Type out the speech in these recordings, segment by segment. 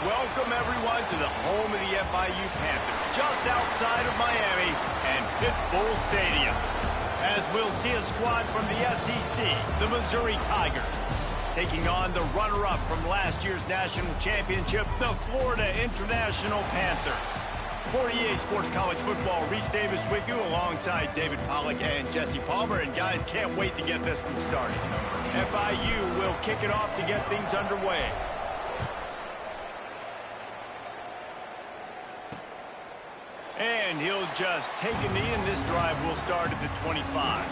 welcome everyone to the home of the FIU Panthers, just outside of Miami and Pitbull Stadium. As we'll see a squad from the SEC, the Missouri Tigers, taking on the runner-up from last year's national championship, the Florida International Panthers. For EA Sports College Football, Reese Davis with you alongside David Pollack and Jesse Palmer. And guys, can't wait to get this one started. FIU will kick it off to get things underway. And he'll just take a knee, and this drive will start at the 25.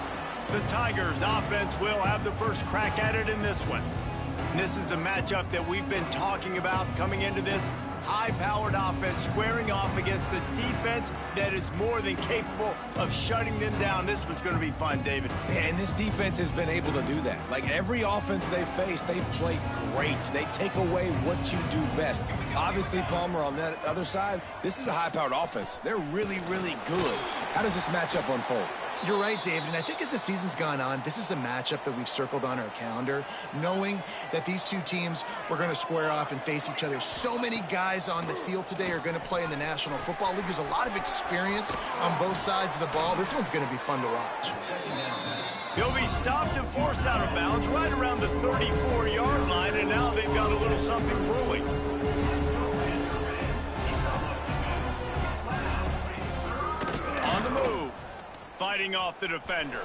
The Tigers offense will have the first crack at it in this one. And this is a matchup that we've been talking about coming into this. High-powered offense squaring off against a defense that is more than capable of shutting them down. This one's going to be fun, David. And this defense has been able to do that. Like every offense they've faced, they've played great. They take away what you do best. Obviously, Palmer, on that other side, this is a high-powered offense. They're really, really good. How does this matchup unfold? You're right, David, and I think as the season's gone on, this is a matchup that we've circled on our calendar, knowing that these two teams were going to square off and face each other. So many guys on the field today are going to play in the National Football League. There's a lot of experience on both sides of the ball. This one's going to be fun to watch. He'll be stopped and forced out of bounds right around the 34-yard line, and now they've got a little something brewing. On the move. Fighting off the defender.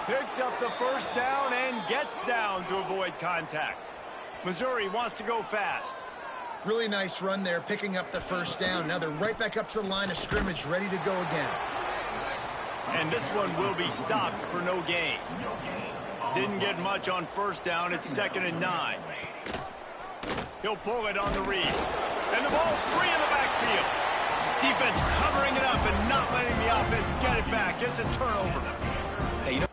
Picks up the first down and gets down to avoid contact. Missouri wants to go fast. Really nice run there, picking up the first down. Now they're right back up to the line of scrimmage, ready to go again. And this one will be stopped for no gain. Didn't get much on first down. It's 2nd and 9. He'll pull it on the read. And the ball's free in the backfield. Defense covering it up and not letting the offense get it back. It's a turnover. Hey, you know,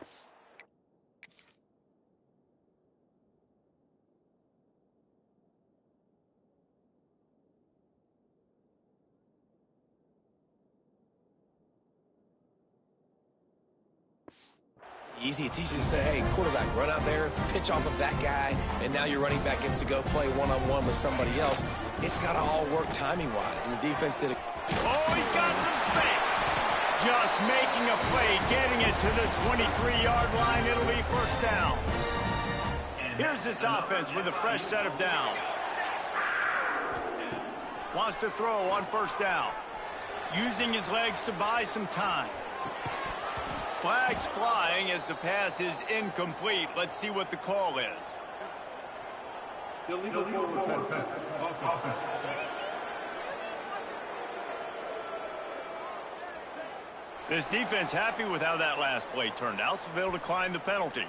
easy. It's easy to say, hey, quarterback, run out there, pitch off of that guy, and now your running back gets to go play one-on-one with somebody else. It's got to all work timing-wise, and the defense did it. Oh, he's got some space. Just making a play, getting it to the 23-yard line. It'll be first down. Here's this offense with a fresh set of downs. Wants to throw on first down. Using his legs to buy some time. Flags flying as the pass is incomplete. Let's see what the call is. Illegal forward pass. Offense. This defense happy with how that last play turned out, so they'll decline the penalty.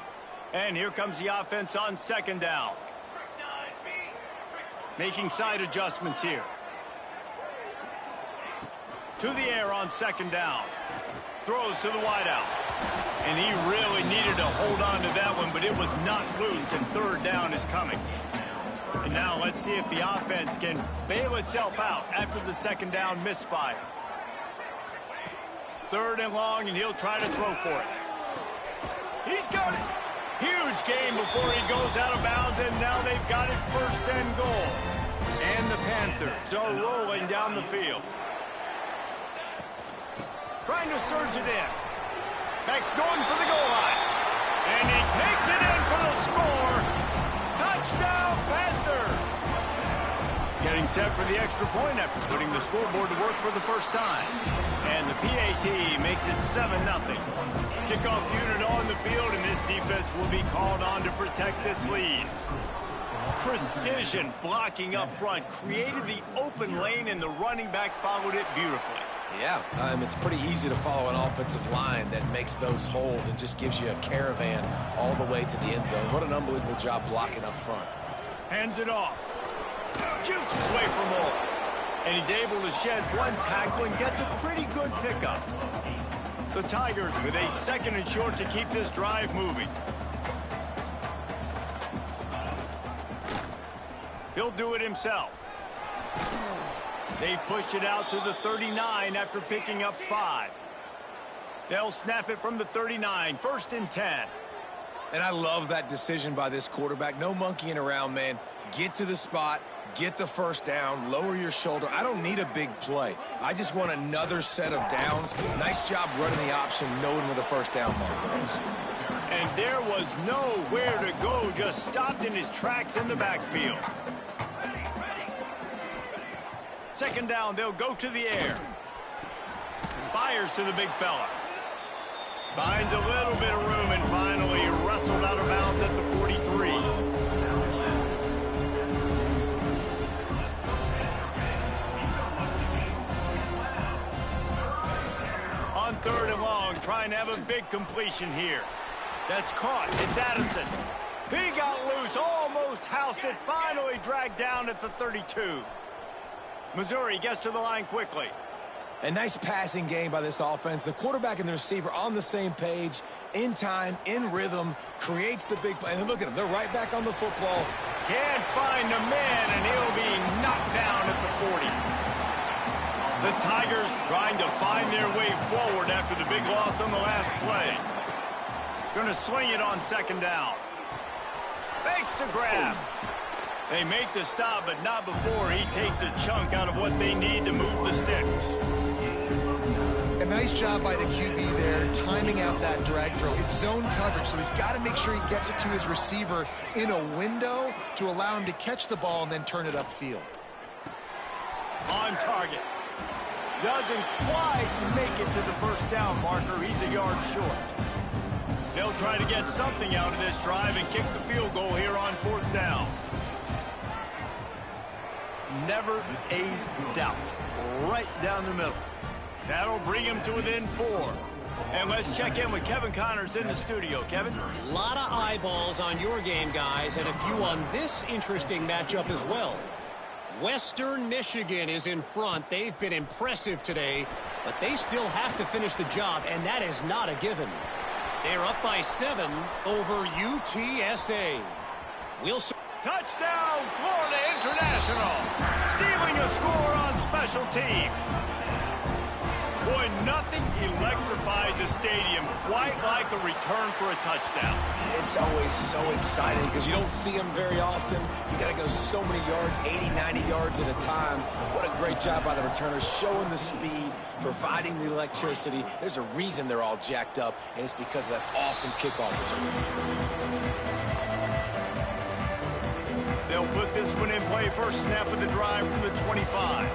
And here comes the offense on 2nd down. Making side adjustments here. To the air on 2nd down. Throws to the wideout. And he really needed to hold on to that one, but it was not loose, and 3rd down is coming. And now let's see if the offense can bail itself out after the 2nd down misfire. 3rd and long, and he'll try to throw for it. He's got it. Huge gain before he goes out of bounds, and now they've got it 1st and goal. And the Panthers are rolling down the field. Trying to surge it in. Max going for the goal line. And he takes it in for the score. Touchdown, Panthers! Getting set for the extra point after putting the scoreboard to work for the first time. And the PAT makes it 7-0. Kickoff unit on the field, and this defense will be called on to protect this lead. Precision blocking up front created the open lane, and the running back followed it beautifully. Yeah, it's pretty easy to follow an offensive line that makes those holes and just gives you a caravan all the way to the end zone. What an unbelievable job blocking up front. Hands it off. Jukes his way for more. And he's able to shed one tackle and gets a pretty good pickup. The Tigers with a 2nd and short to keep this drive moving. He'll do it himself. They've pushed it out to the 39 after picking up 5. They'll snap it from the 39, 1st and 10. And I love that decision by this quarterback. No monkeying around, man. Get to the spot, get the first down, lower your shoulder. I don't need a big play. I just want another set of downs. Nice job running the option, knowing where the first down marker is. And there was nowhere to go, just stopped in his tracks in the backfield. Second down, they'll go to the air. Fires to the big fella. Finds a little bit of room and finally wrestled out of bounds at the 43. On third and long, trying to have a big completion here. That's caught. It's Addison. He got loose, almost housed it, finally dragged down at the 32. Missouri gets to the line quickly. A nice passing game by this offense. The quarterback and the receiver on the same page, in time, in rhythm, creates the big play. And look at them. They're right back on the football. Can't find a man, and he'll be knocked down at the 40. The Tigers trying to find their way forward after the big loss on the last play. Going to sling it on second down. Fakes to grab. They make the stop, but not before he takes a chunk out of what they need to move the sticks. A nice job by the QB there, timing out that drag throw. It's zone coverage, so he's got to make sure he gets it to his receiver in a window to allow him to catch the ball and then turn it upfield. On target. Doesn't quite make it to the first down marker. He's a yard short. They'll try to get something out of this drive and kick the field goal here on fourth down. Never a doubt. Right down the middle. That'll bring him to within 4. And let's check in with Kevin Connors in the studio. Kevin? A lot of eyeballs on your game, guys, and a few on this interesting matchup as well. Western Michigan is in front. They've been impressive today, but they still have to finish the job, and that is not a given. They're up by 7 over UTSA. Touchdown, Florida International. Stealing a score on special teams. Boy, nothing electrifies a stadium quite like a return for a touchdown. It's always so exciting because you don't see them very often. You got to go so many yards, 80, 90 yards at a time. What a great job by the returners, showing the speed, providing the electricity. There's a reason they're all jacked up, and it's because of that awesome kickoff return. They'll put this one in play. First snap of the drive from the 25.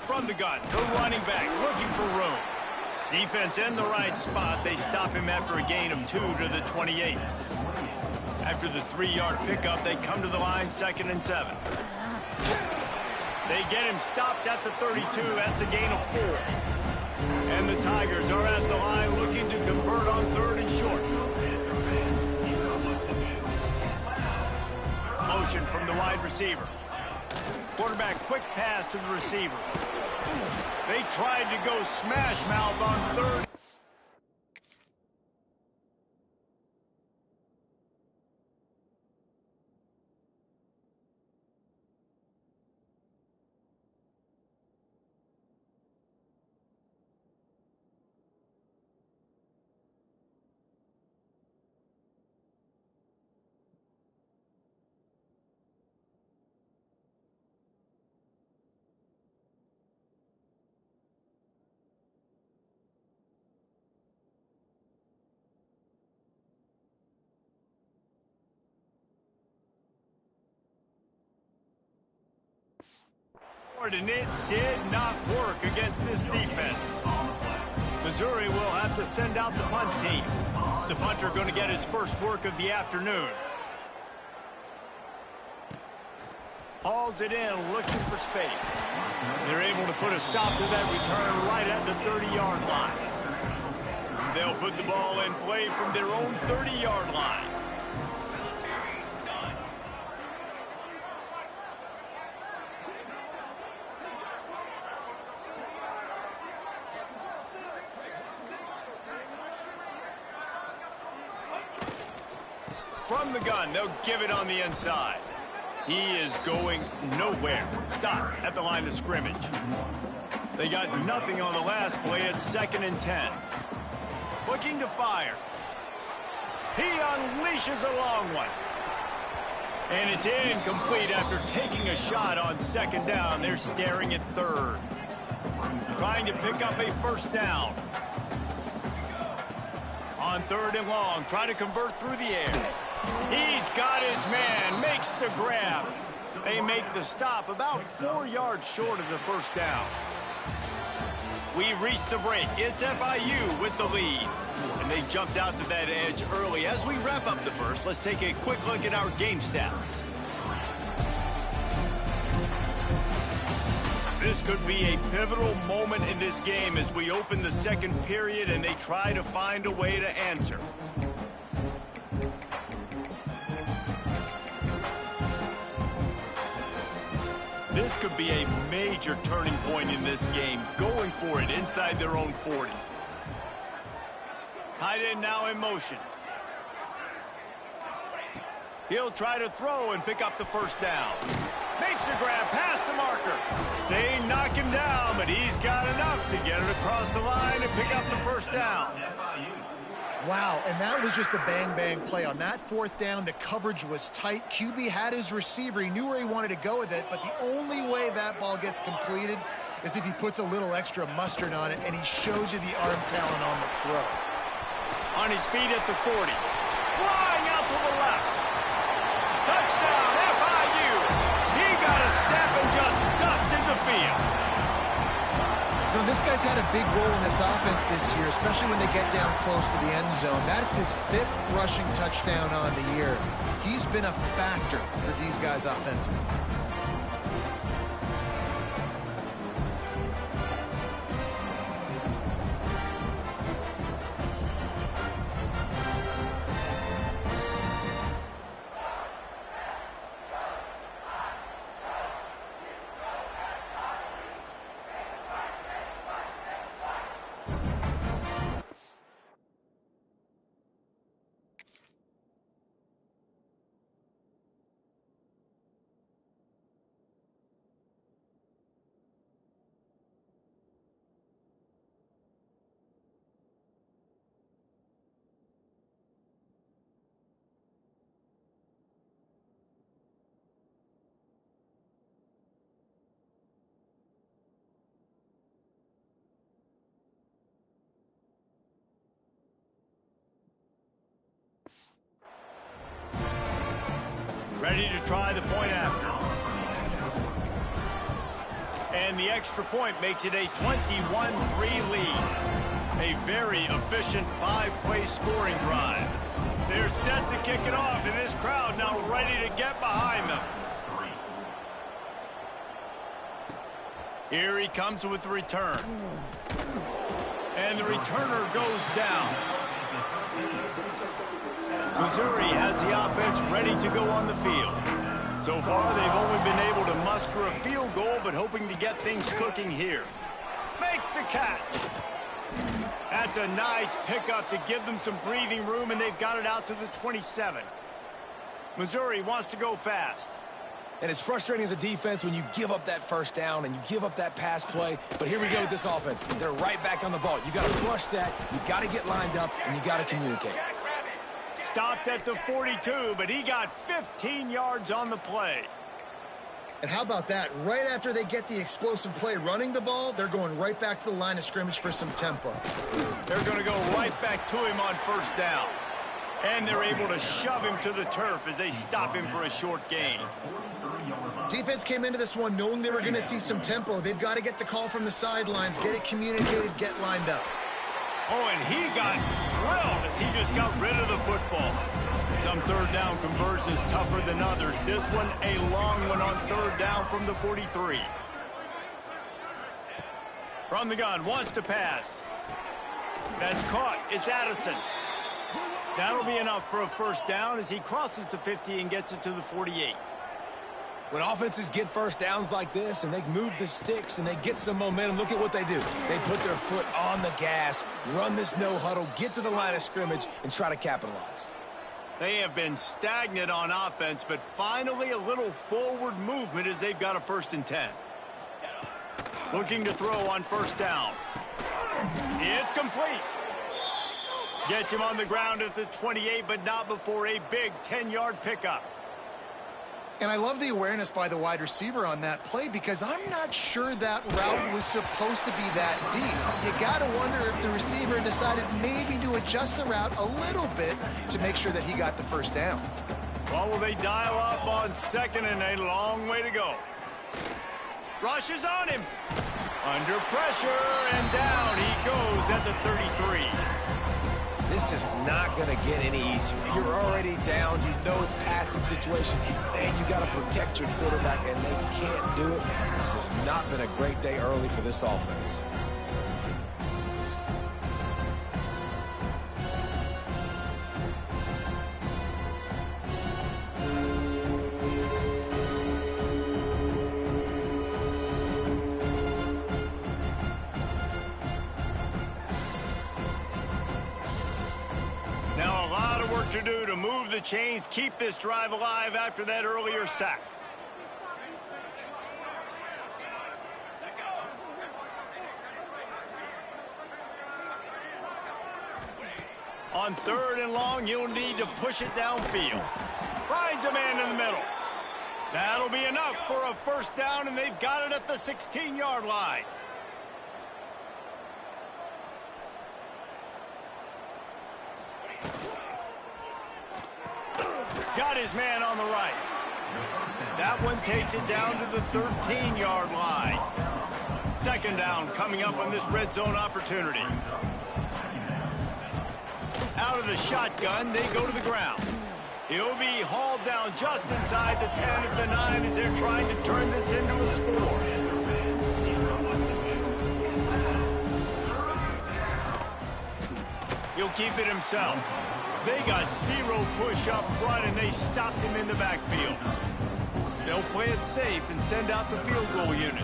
From the gun, the running back looking for room. Defense in the right spot. They stop him after a gain of 2 to the 28. After the 3-yard pickup, they come to the line, 2nd and 7. They get him stopped at the 32. That's a gain of 4. And the Tigers are at the line looking to convert on 3rd and short. Motion from the wide receiver. Quarterback quick pass to the receiver. They tried to go smash mouth on 3rd. And it did not work against this defense. Missouri will have to send out the punt team. The punter going to get his first work of the afternoon. Hauls it in, looking for space. They're able to put a stop to that return right at the 30-yard line. They'll put the ball in play from their own 30-yard line. From the gun, they'll give it on the inside. He is going nowhere. Stop at the line of scrimmage. They got nothing on the last play. It's 2nd and 10. Looking to fire. He unleashes a long one. And it's incomplete after taking a shot on second down. They're staring at third. Trying to pick up a first down. On third and long, trying to convert through the air. He's got his man, makes the grab. They make the stop about 4 yards short of the first down. We reach the break. It's FIU with the lead. And they jumped out to that edge early. As we wrap up the first, let's take a quick look at our game stats. This could be a pivotal moment in this game as we open the second period and they try to find a way to answer. This could be a major turning point in this game, going for it inside their own 40. Tight end now in motion. He'll try to throw and pick up the first down. Makes the grab past the marker. They knock him down, but he's got enough to get it across the line and pick up the first down. Wow, and that was just a bang-bang play. On that fourth down, the coverage was tight. QB had his receiver. He knew where he wanted to go with it, but the only way that ball gets completed is if he puts a little extra mustard on it, and he shows you the arm talent on the throw. On his feet at the 40. Flying out to the left. Touchdown, FIU. He got a step and just dusted the field. You know, this guy's had a big role in this offense this year, especially when they get down close to the end zone. That's his 5th rushing touchdown on the year. He's been a factor for these guys offensively. Ready to try the point after. And the extra point makes it a 21-3 lead. A very efficient 5-play scoring drive. They're set to kick it off, and this crowd now ready to get behind them. Here he comes with the return. And the returner goes down. Missouri has the offense ready to go on the field. So far, they've only been able to muster a field goal, but hoping to get things cooking here. Makes the catch. That's a nice pickup to give them some breathing room, and they've got it out to the 27. Missouri wants to go fast. And it's frustrating as a defense when you give up that first down and you give up that pass play. But here we go with this offense. They're right back on the ball. You got to flush that. You got to get lined up, and you got to communicate. Stopped at the 42, but he got 15 yards on the play. And how about that? Right after they get the explosive play running the ball, they're going right back to the line of scrimmage for some tempo. They're going to go right back to him on first down. And they're able to shove him to the turf as they stop him for a short gain. Defense came into this one knowing they were going to see some tempo. They've got to get the call from the sidelines, get it communicated, get lined up. Oh, and he got drilled as he just got rid of the football. Some third down conversions tougher than others. This one, a long one on third down from the 43. From the gun, wants to pass. That's caught. It's Addison. That'll be enough for a first down as he crosses the 50 and gets it to the 48. When offenses get first downs like this and they move the sticks and they get some momentum, look at what they do. They put their foot on the gas, run this no huddle, get to the line of scrimmage, and try to capitalize. They have been stagnant on offense, but finally a little forward movement as they've got a 1st and 10. Looking to throw on first down. It's complete. Gets him on the ground at the 28, but not before a big 10-yard pickup. And I love the awareness by the wide receiver on that play because I'm not sure that route was supposed to be that deep. You got to wonder if the receiver decided maybe to adjust the route a little bit to make sure that he got the first down. Well, will they dial up on second and a long way to go? Rush is on him. Under pressure, and down he goes at the 33. This is not going to get any easier. You're already down. You know it's passing situation, and you got to protect your quarterback, and they can't do it. This has not been a great day early for this offense. Now a lot of work to do to move the chains, keep this drive alive after that earlier sack. On 3rd and long, you'll need to push it downfield. Finds a man in the middle. That'll be enough for a first down, and they've got it at the 16-yard line. Got his man on the right. That one takes it down to the 13-yard line. Second down coming up on this red zone opportunity. Out of the shotgun, they go to the ground. He'll be hauled down just inside the 10 at the 9 as they're trying to turn this into a score. He'll keep it himself. They got zero push up front, and they stopped him in the backfield. They'll play it safe and send out the field goal unit.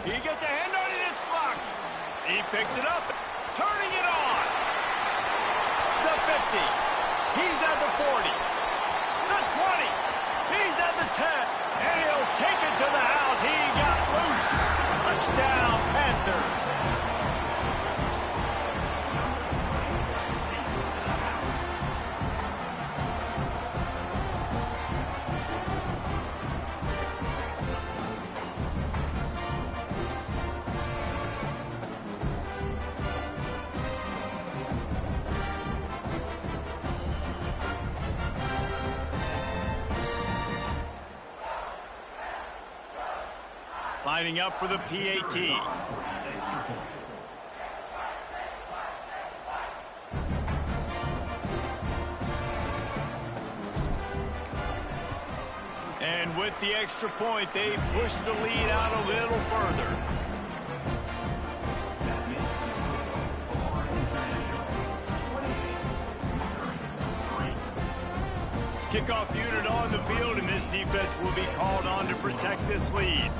He gets a hand on it, it's blocked. He picks it up, turning it on. The 50. He's at the 40. The 20. He's at the 10. And he'll take it to the house. He got loose. Touchdown, Panthers. Lining up for the PAT. And with the extra point, they push the lead out a little further. Kickoff unit on the field, and this defense will be called on to protect this lead.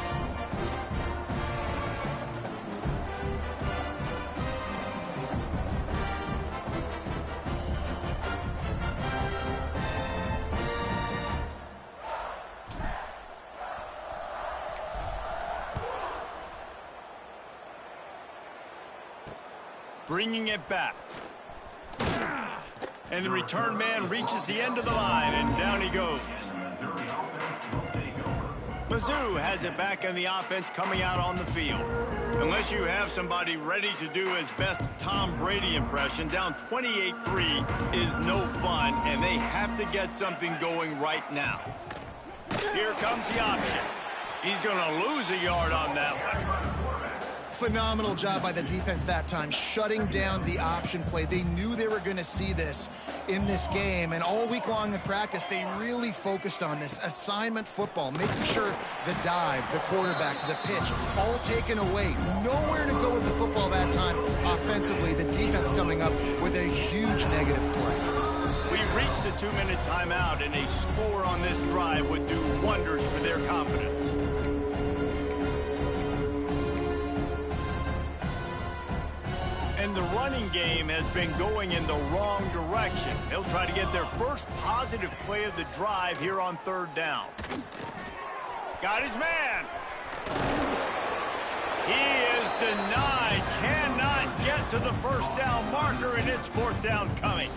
Bringing it back. And the return man reaches the end of the line, and down he goes. Mizzou has it back in the offense coming out on the field. Unless you have somebody ready to do his best Tom Brady impression, down 28-3 is no fun, and they have to get something going right now. Here comes the option. He's going to lose a yard on that one. Phenomenal job by the defense that time, shutting down the option play. They knew they were going to see this in this game, and all week long in practice, they really focused on this assignment football, making sure the dive, the quarterback, the pitch, all taken away. Nowhere to go with the football that time. Offensively, the defense coming up with a huge negative play. We've reached the 2-minute timeout, and a score on this drive would do wonders for their confidence. And the running game has been going in the wrong direction. They'll try to get their first positive play of the drive here on 3rd down. Got his man. He is denied. Cannot get to the first down marker, and it's fourth down coming.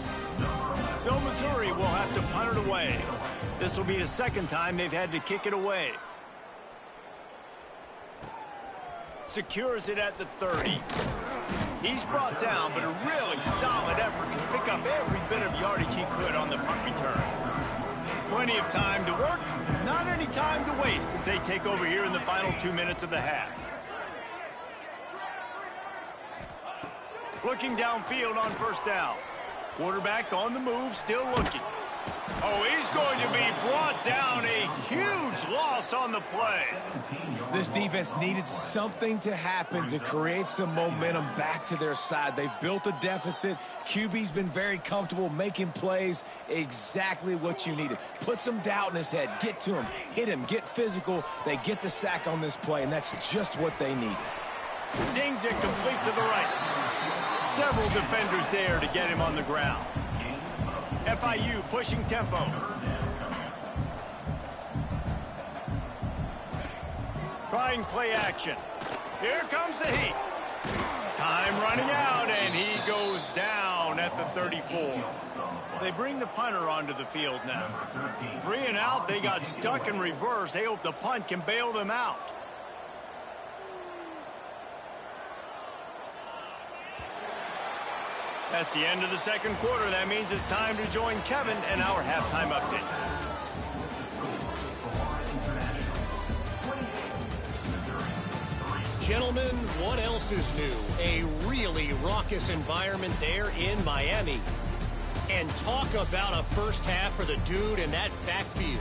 So Missouri will have to punt it away. This will be the second time they've had to kick it away. Secures it at the 30. He's brought down, but a really solid effort to pick up every bit of yardage he could on the punt return. Plenty of time to work, not any time to waste as they take over here in the final 2 minutes of the half. Looking downfield on first down. Quarterback on the move, still looking. Oh, he's going to be brought down. A huge loss on the play. This defense needed something to happen to create some momentum back to their side. They've built a deficit. QB's been very comfortable making plays. Exactly what you needed. Put some doubt in his head. Get to him. Hit him. Get physical. They get the sack on this play, and that's just what they needed. Zings it complete to the right. Several defenders there to get him on the ground. FIU pushing tempo. Trying play action. Here comes the heat. Time running out, and he goes down at the 34. They bring the punter onto the field now. 3 and out. They got stuck in reverse. They hope the punt can bail them out. That's the end of the second quarter. That means it's time to join Kevin and our halftime update. Gentlemen, what else is new? A really raucous environment there in Miami. And talk about a first half for the dude in that backfield.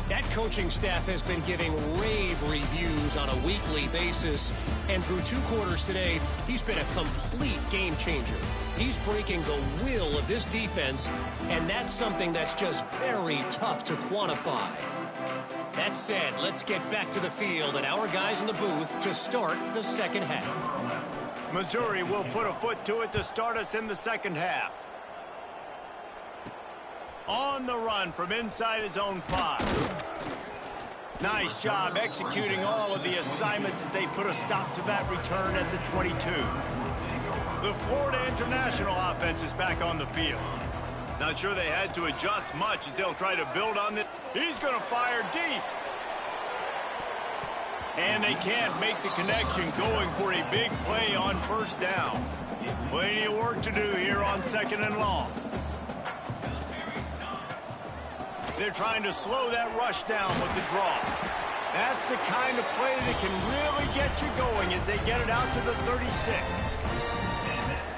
That coaching staff has been giving rave reviews on a weekly basis. And through 2 quarters today, he's been a complete game changer. He's breaking the will of this defense, and that's something that's just very tough to quantify. That said, let's get back to the field and our guys in the booth to start the second half. Missouri will put a foot to it to start us in the second half. On the run from inside his own 5. Nice job executing all of the assignments as they put a stop to that return at the 22. The Florida International offense is back on the field. Not sure they had to adjust much as they'll try to build on it. He's going to fire deep. And they can't make the connection, going for a big play on first down. Plenty of work to do here on second and long. They're trying to slow that rush down with the draw. That's the kind of play that can really get you going as they get it out to the 36.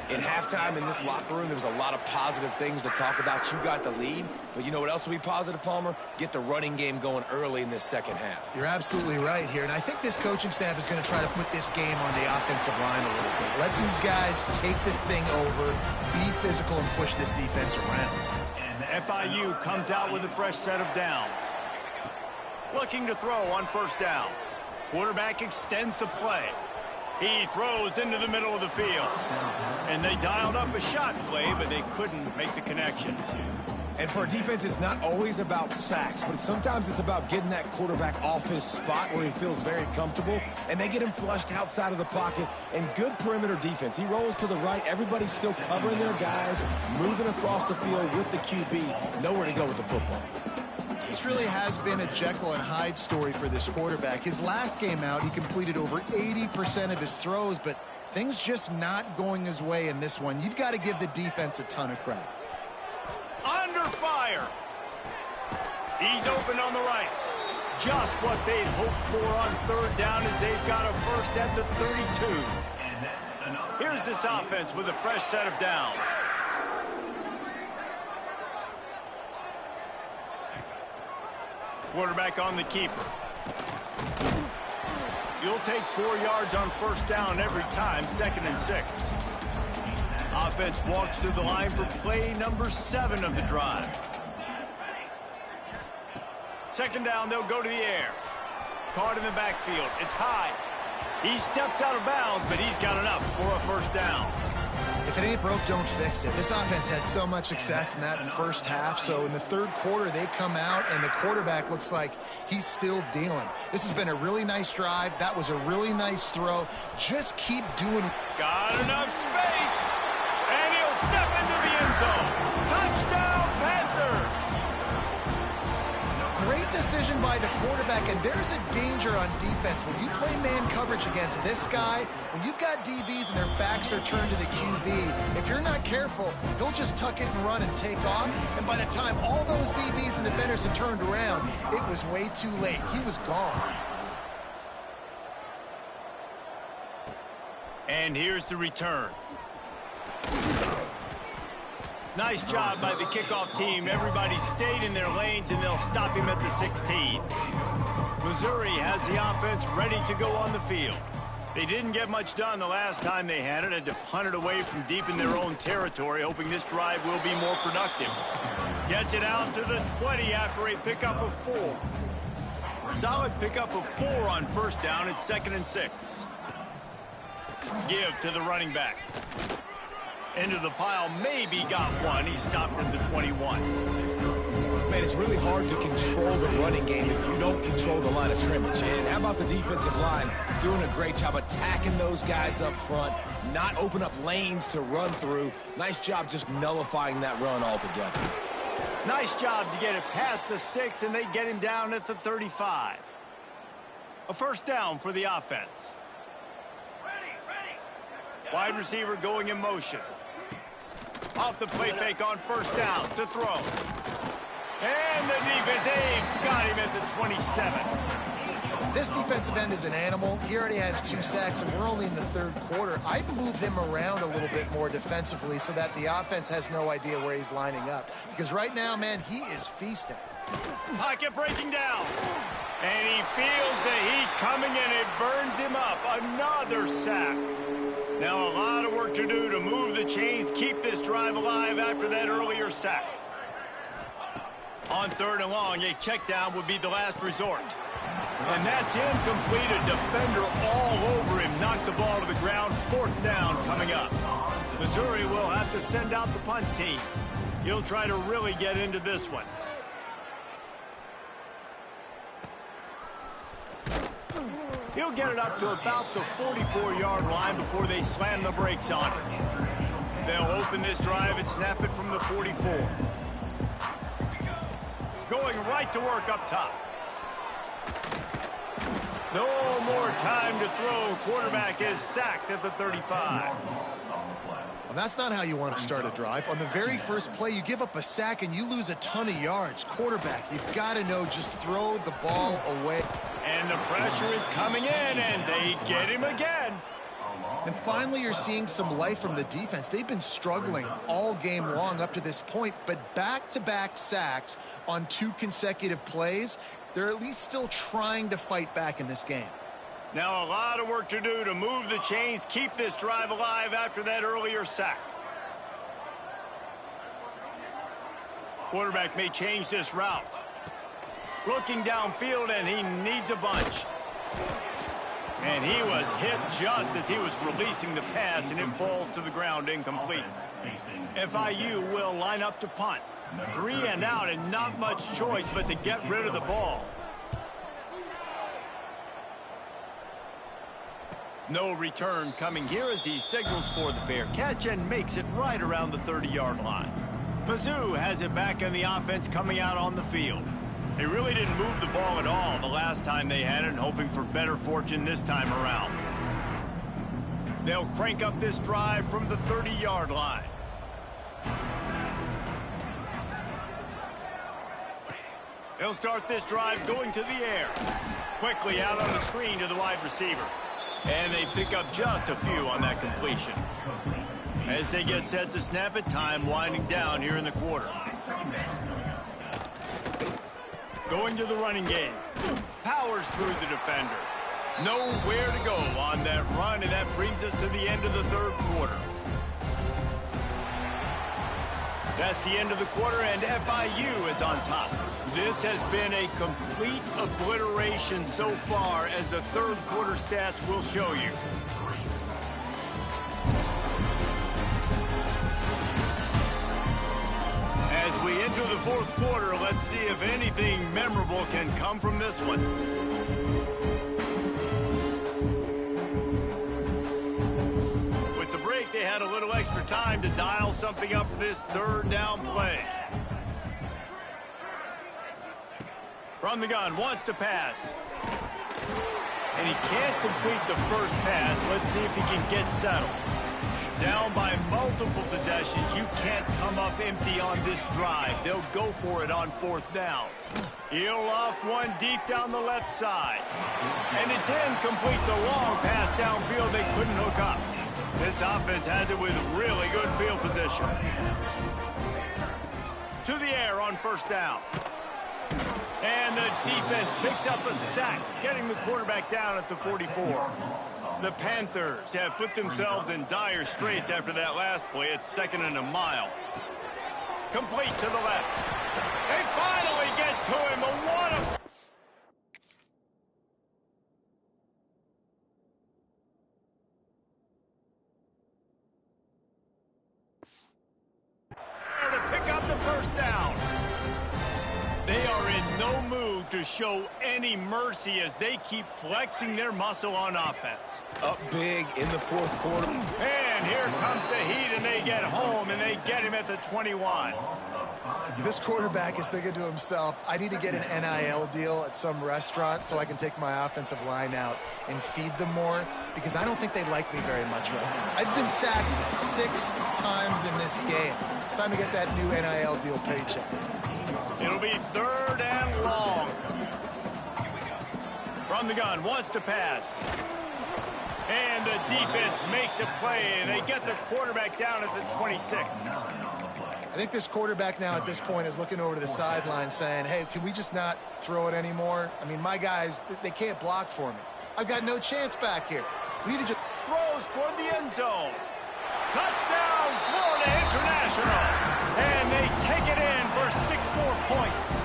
In halftime in this locker room, there was a lot of positive things to talk about. You got the lead, but you know what else will be positive, Palmer? Get the running game going early in this second half. You're absolutely right here, and I think this coaching staff is going to try to put this game on the offensive line a little bit. Let these guys take this thing over, be physical, and push this defense around. FIU comes out with a fresh set of downs. Looking to throw on first down. Quarterback extends the play. He throws into the middle of the field. And they dialed up a shot play, but they couldn't make the connection. And for a defense, it's not always about sacks, but sometimes it's about getting that quarterback off his spot where he feels very comfortable, and they get him flushed outside of the pocket. And good perimeter defense. He rolls to the right. Everybody's still covering their guys, moving across the field with the QB. Nowhere to go with the football. This really has been a Jekyll and Hyde story for this quarterback. His last game out, he completed over 80% of his throws, but things just not going his way in this one. You've got to give the defense a ton of credit. Under fire. He's open on the right. Just what they'd hoped for on third down as they've got a first at the 32. Here's this offense with a fresh set of downs. Quarterback on the keeper. You'll take 4 yards on first down every time, 2nd and 6. Offense walks through the line for play number 7 of the drive. Second down, they'll go to the air. Caught in the backfield. It's high. He steps out of bounds, but he's got enough for a first down. If If it ain't broke, don't fix it. This offense had so much success in that first half, so in the third quarter, they come out, and the quarterback looks like he's still dealing. This has been a really nice drive. That was a really nice throw. Just keep doing. Got enough space, and he'll step into the end zone. Touchdown, Panthers! Great decision by the quarterback, and there's a danger on defense. When you play man coverage against this guy, when you've got DBs and their backs are turned to the QB, if you're not careful, he'll just tuck it and run and take off, and by the time all those DBs and defenders had turned around, it was way too late. He was gone. And here's the return. Nice job by the kickoff team. Everybody stayed in their lanes, and they'll stop him at the 16. Missouri has the offense ready to go on the field. They didn't get much done the last time they had it. Had to punt it away from deep in their own territory, hoping this drive will be more productive. Gets it out to the 20 after a pickup of 4. Solid pickup of 4 on first down. It's 2nd and 6. Give to the running back. Into the pile, maybe got one. He stopped at the 21. Man, it's really hard to control the running game if you don't control the line of scrimmage. And how about the defensive line doing a great job attacking those guys up front, not open up lanes to run through. Nice job just nullifying that run altogether. Nice job to get it past the sticks, and they get him down at the 35. A first down for the offense. Wide receiver going in motion. Off the play fake on first down to throw. And the defense got him at the 27. This defensive end is an animal. He already has 2 sacks, and we're only in the third quarter. I'd move him around a little bit more defensively so that the offense has no idea where he's lining up. Because right now, man, he is feasting. Pocket breaking down. And he feels the heat coming, and it burns him up. Another sack. Now a lot of work to do to move the chains, keep this drive alive after that earlier sack. On 3rd and long, a check down would be the last resort. And that's incomplete. A defender all over him. Knocked the ball to the ground. 4th down coming up. Missouri will have to send out the punt team. He'll try to really get into this one. He'll get it up to about the 44-yard line before they slam the brakes on it. They'll open this drive and snap it from the 44. Going right to work up top. No more time to throw. Quarterback is sacked at the 35. Well, that's not how you want to start a drive. On the very first play, you give up a sack and you lose a ton of yards. Quarterback, you've got to know, just throw the ball away. And the pressure is coming in, and they get him again. And finally, you're seeing some life from the defense. They've been struggling all game long up to this point, but back-to-back sacks on 2 consecutive plays, they're at least still trying to fight back in this game. Now a lot of work to do to move the chains, keep this drive alive after that earlier sack. Quarterback may change this route. Looking downfield, and he needs a bunch. And he was hit just as he was releasing the pass, and it falls to the ground incomplete. FIU will line up to punt. 3 and out, and not much choice but to get rid of the ball. No return coming here as he signals for the fair catch and makes it right around the 30-yard line. Mizzou has it back in the offense coming out on the field. They really didn't move the ball at all the last time they had it, hoping for better fortune this time around. They'll crank up this drive from the 30-yard line. They'll start this drive going to the air. Quickly out on the screen to the wide receiver. And they pick up just a few on that completion. As they get set to snap it, time winding down here in the quarter. Going to the running game. Powers through the defender. Nowhere to go on that run, and that brings us to the end of the third quarter. That's the end of the quarter, and FIU is on top. This has been a complete obliteration so far, as the third quarter stats will show you. we enter the fourth quarter, let's see if anything memorable can come from this one. With the break, they had a little extra time to dial something up for this third down play. From the gun, wants to pass. And he can't complete the first pass. Let's see if he can get settled. Down by multiple possessions, you can't come up empty on this drive. They'll go for it on fourth down. He'll loft one deep down the left side. And it's incomplete, the long pass downfield they couldn't hook up. This offense has it with really good field position. To the air on first down. And the defense picks up a sack, getting the quarterback down at the 44. The Panthers have put themselves in dire straits after that last play. It's 2nd and a mile. Complete to the left. They finally get to him. The one. To pick up the first down. They are in no mood to show any mercy as they keep flexing their muscle on offense. Up big in the fourth quarter. And here comes the heat, and they get home, and they get him at the 21. This quarterback is thinking to himself, I need to get an NIL deal at some restaurant so I can take my offensive line out and feed them more, because I don't think they like me very much right now. I've been sacked 6 times in this game. It's time to get that new NIL deal paycheck. It'll be 3rd and long. From the gun, wants to pass. And the defense makes a play, and they get the quarterback down at the 26. I think this quarterback now at this point is looking over to the sideline saying, hey, can we just not throw it anymore? I mean, my guys, they can't block for me. I've got no chance back here. We need to just... Throws toward the end zone. Touchdown, Florida International. And they take it in for 6 more points.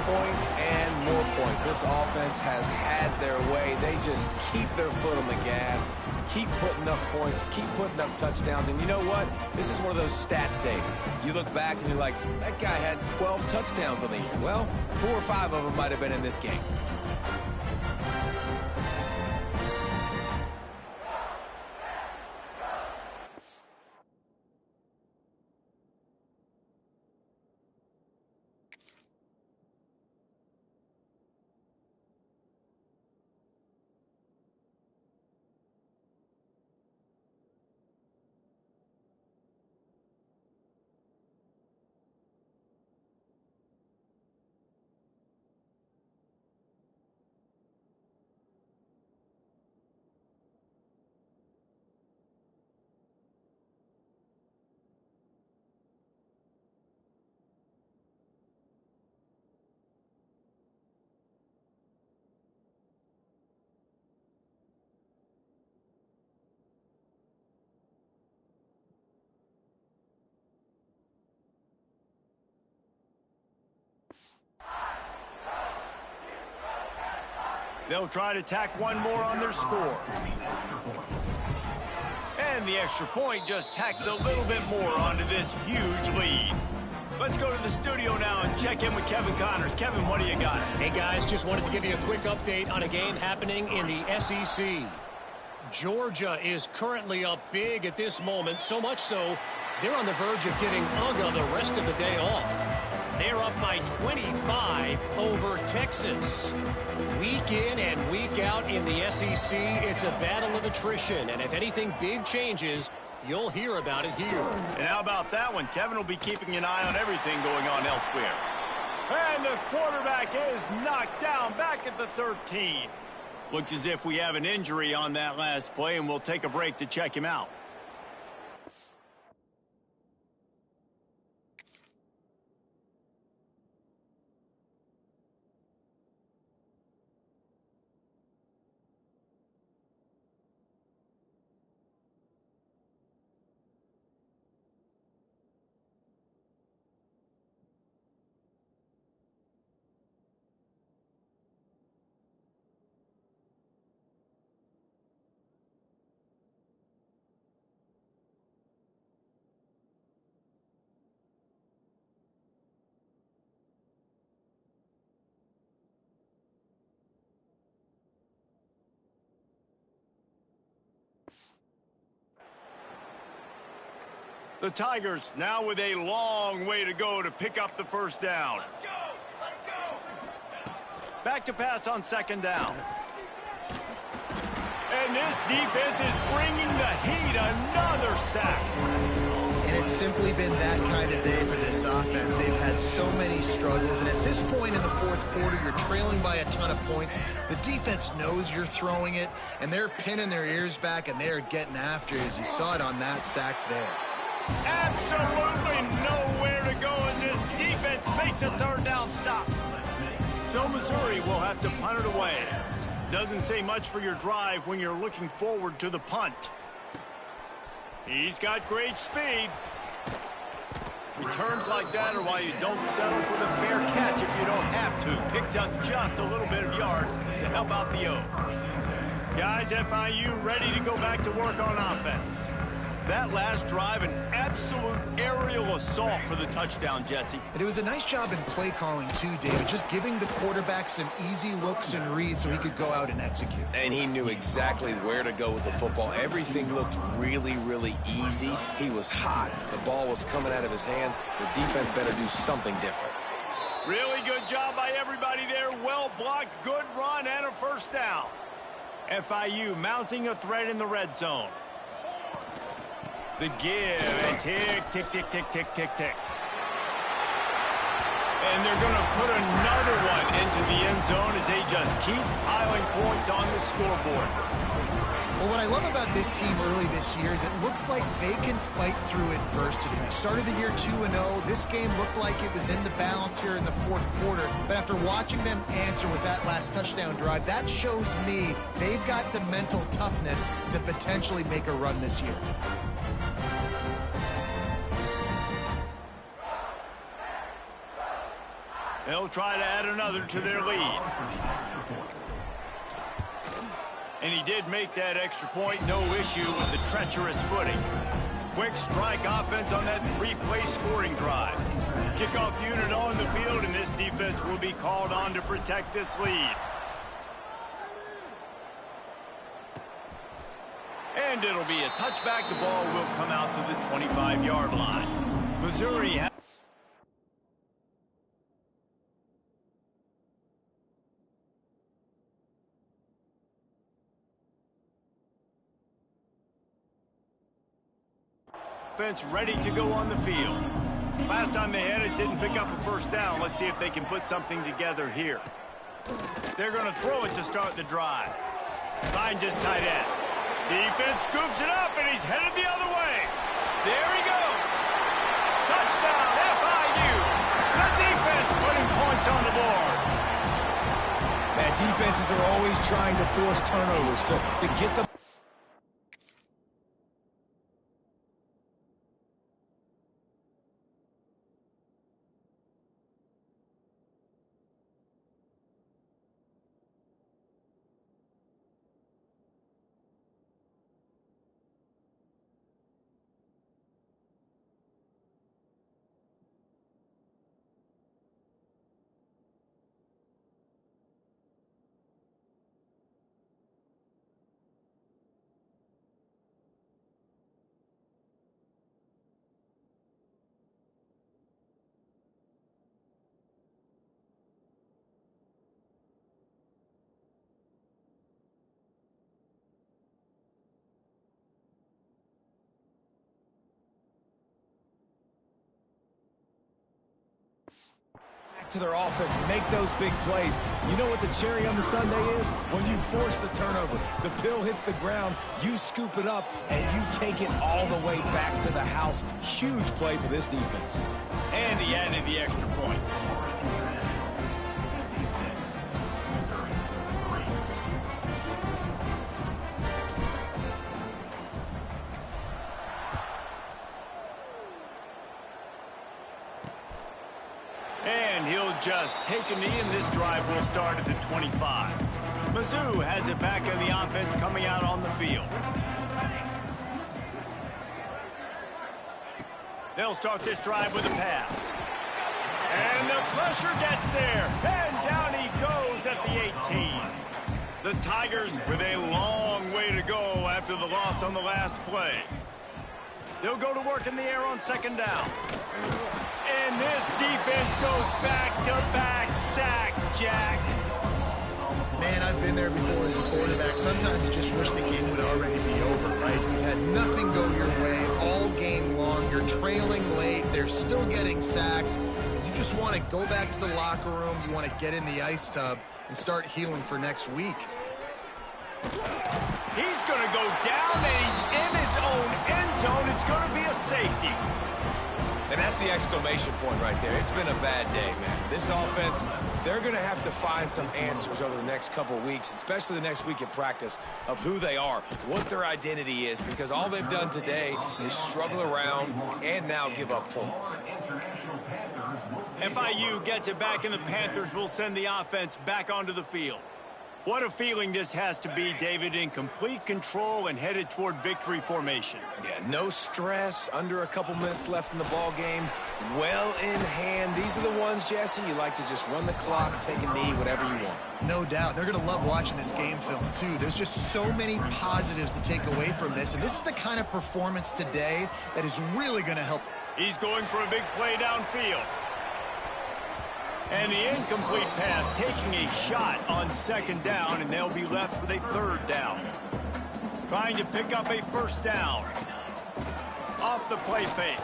Points, and more points. This offense has had their way. They just keep their foot on the gas, keep putting up points, keep putting up touchdowns. And you know what? This is one of those stats days. You look back and you're like, that guy had 12 touchdowns on the year. Well, 4 or 5 of them might have been in this game. They'll try to tack one more on their score. And the extra point just tacks a little bit more onto this huge lead. Let's go to the studio now and check in with Kevin Connors. Kevin, what do you got? Hey, guys, just wanted to give you a quick update on a game happening in the SEC. Georgia is currently up big at this moment, so much so they're on the verge of getting UGA the rest of the day off. They're up by 25 over Texas. Week in and week out in the SEC, it's a battle of attrition, and if anything big changes, you'll hear about it here. And how about that one? Kevin will be keeping an eye on everything going on elsewhere. And the quarterback is knocked down back at the 13. Looks as if we have an injury on that last play, and we'll take a break to check him out. The Tigers now with a long way to go to pick up the first down. Back to pass on second down. And this defense is bringing the heat. Another sack. And it's simply been that kind of day for this offense. They've had so many struggles, and at this point in the fourth quarter, you're trailing by a ton of points. The defense knows you're throwing it, and they're pinning their ears back, and they're getting after it, as you saw it on that sack there. Absolutely nowhere to go as this defense makes a third down stop. So Missouri will have to punt it away. Doesn't say much for your drive when you're looking forward to the punt. He's got great speed. Returns like that are why you don't settle for the fair catch if you don't have to. Picks up just a little bit of yards to help out the O. Guys, FIU ready to go back to work on offense. That last drive, an absolute aerial assault for the touchdown, Jesse. And it was a nice job in play calling too, David, just giving the quarterback some easy looks and reads so he could go out and execute. And he knew exactly where to go with the football. Everything looked really, really easy. He was hot. The ball was coming out of his hands. The defense better do something different. Really good job by everybody there. Well blocked, good run, and a first down. FIU mounting a threat in the red zone. The give, and tick, tick, tick, tick, tick, tick, tick. And they're going to put another one into the end zone as they just keep piling points on the scoreboard. Well, what I love about this team early this year is it looks like they can fight through adversity. We started the year 2-0. This game looked like it was in the balance here in the fourth quarter. But after watching them answer with that last touchdown drive, that shows me they've got the mental toughness to potentially make a run this year. They'll try to add another to their lead. And he did make that extra point, no issue with the treacherous footing. Quick strike offense on that three-play scoring drive. Kickoff unit on the field, and this defense will be called on to protect this lead. And it'll be a touchback. The ball will come out to the 25-yard line. Missouri has... offense ready to go on the field. Last time they had it, didn't pick up a first down. Let's see if they can put something together here. They're going to throw it to start the drive. Finds his tight end. Defense scoops it up, and he's headed the other way. There he goes. Touchdown, FIU. The defense putting points on the board. Man, defenses are always trying to force turnovers to get the... to their offense, make those big plays. You know what the cherry on the sundae is? When you force the turnover, the pill hits the ground, you scoop it up, and you take it all the way back to the house. Huge play for this defense. And he added the extra point. And he'll just take a knee, and this drive will start at the 25. Mizzou has it back in the offense coming out on the field. They'll start this drive with a pass. And the pressure gets there. And down he goes at the 18. The Tigers with a long way to go after the loss on the last play. They'll go to work in the air on second down. And this defense goes back-to-back sack, Jack. Man, I've been there before as a quarterback. Sometimes you just wish the game would already be over, right? You've had nothing go your way all game long. You're trailing late. They're still getting sacks. You just want to go back to the locker room. You want to get in the ice tub and start healing for next week. He's going to go down, and he's in his own end zone. It's going to be a safety. And that's the exclamation point right there. It's been a bad day, man. This offense, they're going to have to find some answers over the next couple of weeks, especially the next week at practice, of who they are, what their identity is, because all they've done today is struggle around and now give up points. FIU gets it back, and the Panthers will send the offense back onto the field. What a feeling this has to be, David, in complete control and headed toward victory formation. Yeah, no stress, under a couple minutes left in the ball game, well in hand. These are the ones, Jesse, you like to just run the clock, take a knee, whatever you want. No doubt. They're going to love watching this game film, too. There's just so many positives to take away from this, and this is the kind of performance today that is really going to help. He's going for a big play downfield. And the incomplete pass taking a shot on second down, and they'll be left with a third down. Trying to pick up a first down. Off the play fake.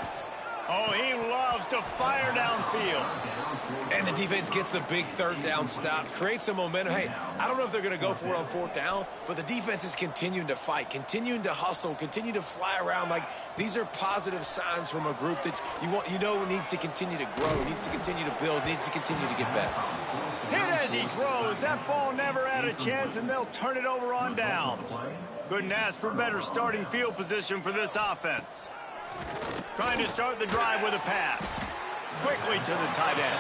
Oh, he loves to fire downfield. And the defense gets the big third down stop, creates some momentum. Hey, I don't know if they're going to go for it on fourth down, but the defense is continuing to fight, continuing to hustle, continue to fly around. Like, these are positive signs from a group that you know needs to continue to grow, needs to continue to build, needs to continue to get better. Hit as he throws. That ball never had a chance, and they'll turn it over on downs. Couldn't ask for better starting field position for this offense. Trying to start the drive with a pass. Quickly to the tight end.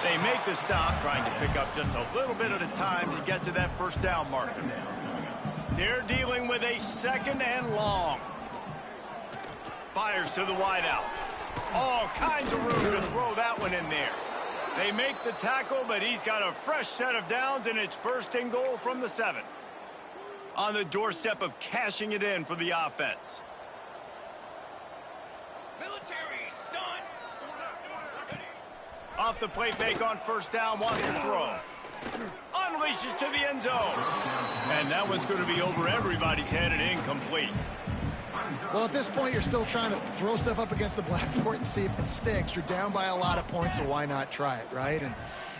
They make the stop, trying to pick up just a little bit at a time to get to that first down marker. They're dealing with a second and long. Fires to the wideout. All kinds of room to throw that one in there. They make the tackle, but he's got a fresh set of downs, and it's first and goal from the 7. On the doorstep of cashing it in for the offense. Off the play fake on first down, wants to throw. Unleashes to the end zone. And that one's going to be over everybody's head and incomplete. Well, at this point, you're still trying to throw stuff up against the blackboard and see if it sticks. You're down by a lot of points, so why not try it, right? And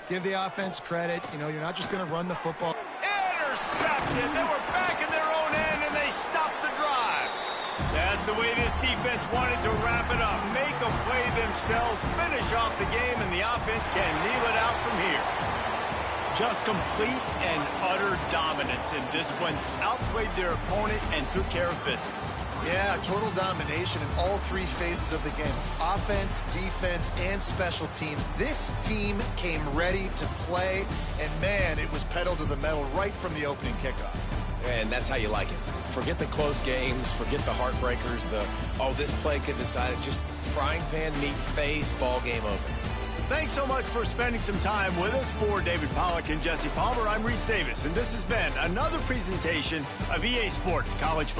give the offense credit. You know, you're not just going to run the football. Intercepted. They were back in their own end, and they stopped the drive. That's the way this defense wanted to wrap it up. Make a play themselves, finish off the game, and the offense can kneel it out from here. Just complete and utter dominance in this one. Outplayed their opponent and took care of business. Yeah, total domination in all three phases of the game. Offense, defense, and special teams. This team came ready to play, and man, it was pedal to the metal right from the opening kickoff. And that's how you like it. Forget the close games, forget the heartbreakers, this play could decide it. Just frying pan, meat, face, ball game over. Thanks so much for spending some time with us. For David Pollack and Jesse Palmer, I'm Reese Davis, and this has been another presentation of EA Sports College Football.